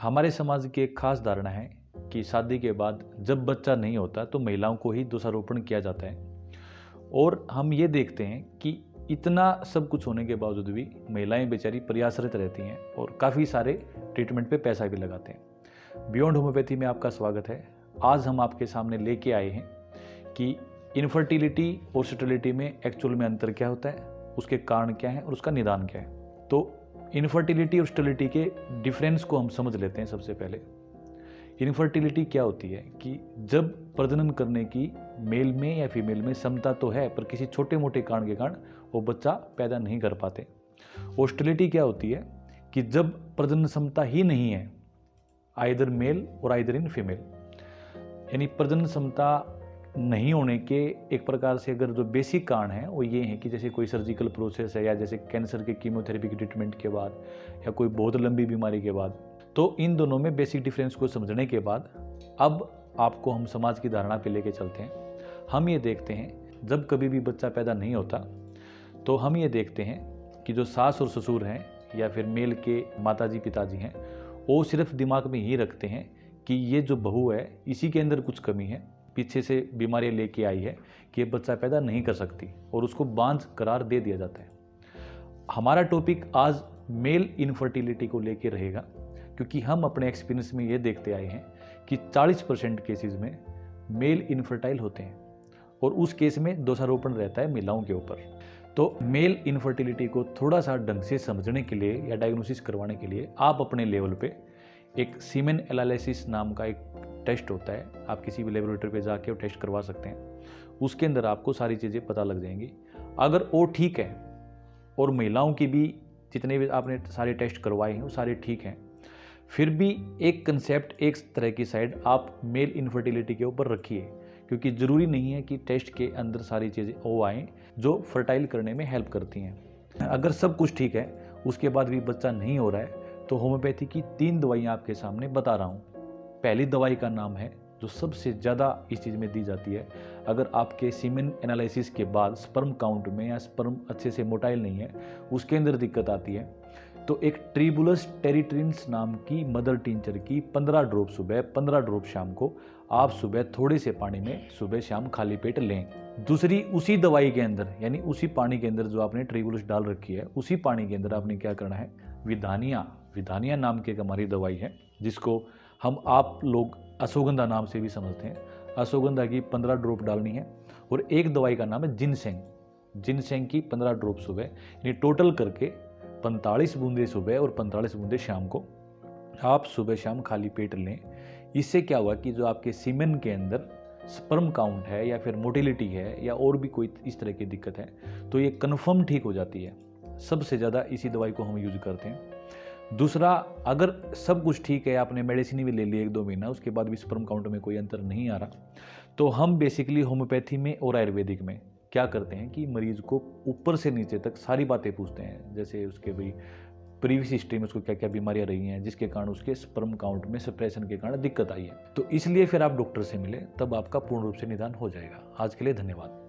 हमारे समाज की एक खास धारणा है कि शादी के बाद जब बच्चा नहीं होता तो महिलाओं को ही दोषारोपण किया जाता है। और हम ये देखते हैं कि इतना सब कुछ होने के बावजूद भी महिलाएं बेचारी प्रयासरत रहती हैं और काफ़ी सारे ट्रीटमेंट पे पैसा भी लगाते हैं। बियॉन्ड होम्योपैथी में आपका स्वागत है। आज हम आपके सामने लेके आए हैं कि इनफर्टिलिटी और स्टेरिलिटी में एक्चुअल में अंतर क्या होता है, उसके कारण क्या है और उसका निदान क्या है। तो इनफर्टिलिटी और स्टेरिलिटी के डिफरेंस को हम समझ लेते हैं। सबसे पहले इनफर्टिलिटी क्या होती है कि जब प्रजनन करने की मेल में या फीमेल में क्षमता तो है पर किसी छोटे मोटे कारण के कारण वो बच्चा पैदा नहीं कर पाते। और स्टेरिलिटी क्या होती है कि जब प्रजनन क्षमता ही नहीं है, आइदर मेल और आइदर इन फीमेल, यानी प्रजनन क्षमता नहीं होने के एक प्रकार से अगर जो बेसिक कारण है वो ये है कि जैसे कोई सर्जिकल प्रोसेस है या जैसे कैंसर के कीमोथेरेपी के ट्रीटमेंट के बाद या कोई बहुत लंबी बीमारी के बाद। तो इन दोनों में बेसिक डिफरेंस को समझने के बाद अब आपको हम समाज की धारणा पे लेके चलते हैं। हम ये देखते हैं जब कभी भी बच्चा पैदा नहीं होता तो हम ये देखते हैं कि जो सास और ससुर हैं या फिर मेल के माताजी पिताजी हैं वो सिर्फ दिमाग में ही रखते हैं कि ये जो बहू है इसी के अंदर कुछ कमी है, पीछे से बीमारियाँ लेके आई है कि ये बच्चा पैदा नहीं कर सकती और उसको बांझ करार दे दिया जाता है। हमारा टॉपिक आज मेल इनफर्टिलिटी को लेके रहेगा क्योंकि हम अपने एक्सपीरियंस में ये देखते आए हैं कि 40% केसेस में मेल इनफर्टाइल होते हैं और उस केस में दोषारोपण रहता है महिलाओं के ऊपर। तो मेल इनफर्टिलिटी को थोड़ा सा ढंग से समझने के लिए या डायग्नोसिस करवाने के लिए आप अपने लेवल पे एक सीमेन एनालिसिस नाम का एक टेस्ट होता है, आप किसी भी लेबोरेटरी पे जाके वो टेस्ट करवा सकते हैं। उसके अंदर आपको सारी चीज़ें पता लग जाएंगी। अगर वो ठीक है और महिलाओं की भी जितने भी आपने सारे टेस्ट करवाए हैं वो सारे ठीक हैं, फिर भी एक कंसेप्ट एक तरह की साइड आप मेल इनफर्टिलिटी के ऊपर रखिए, क्योंकि ज़रूरी नहीं है कि टेस्ट के अंदर सारी चीज़ें वो आएँ जो फर्टाइल करने में हेल्प करती हैं। अगर सब कुछ ठीक है उसके बाद भी बच्चा नहीं हो रहा है तो होम्योपैथी की 3 दवाइयाँ आपके सामने बता रहा हूँ। पहली दवाई का नाम है जो सबसे ज़्यादा इस चीज़ में दी जाती है, अगर आपके सीमेन एनालिसिस के बाद स्पर्म काउंट में या स्पर्म अच्छे से मोटाइल नहीं है, उसके अंदर दिक्कत आती है, तो एक ट्रिबुलस टेरिट्रिन्स नाम की मदर टिंचर की 15 ड्रॉप सुबह 15 ड्रॉप शाम को आप सुबह थोड़े से पानी में सुबह शाम खाली पेट लें। दूसरी उसी दवाई के अंदर यानी उसी पानी के अंदर जो आपने ट्रिबुलस डाल रखी है उसी पानी के अंदर आपने क्या करना है, विधानिया नाम की एक हमारी दवाई है जिसको हम आप लोग अश्वगंधा नाम से भी समझते हैं। अश्वगंधा की 15 ड्रॉप डालनी है और एक दवाई का नाम है जिनसेंग की 15 ड्रॉप सुबह, यानी टोटल करके 45 बूंदे सुबह और 45 बूंदे शाम को आप सुबह शाम खाली पेट लें। इससे क्या हुआ कि जो आपके सीमेन के अंदर स्पर्म काउंट है या फिर मोटिलिटी है या और भी कोई इस तरह की दिक्कत है तो ये कन्फर्म ठीक हो जाती है। सबसे ज़्यादा इसी दवाई को हम यूज करते हैं। दूसरा, अगर सब कुछ ठीक है, आपने मेडिसिन भी ले ली 1-2 महीना, उसके बाद भी स्पर्म काउंट में कोई अंतर नहीं आ रहा, तो हम बेसिकली होम्योपैथी में और आयुर्वेदिक में क्या करते हैं कि मरीज को ऊपर से नीचे तक सारी बातें पूछते हैं, जैसे उसके भाई प्रीवियस हिस्ट्री में उसको क्या क्या बीमारियां रही हैं जिसके कारण उसके स्पर्म काउंट में सप्रेशन के कारण दिक्कत आई है। तो इसलिए फिर आप डॉक्टर से मिले, तब आपका पूर्ण रूप से निदान हो जाएगा। आज के लिए धन्यवाद।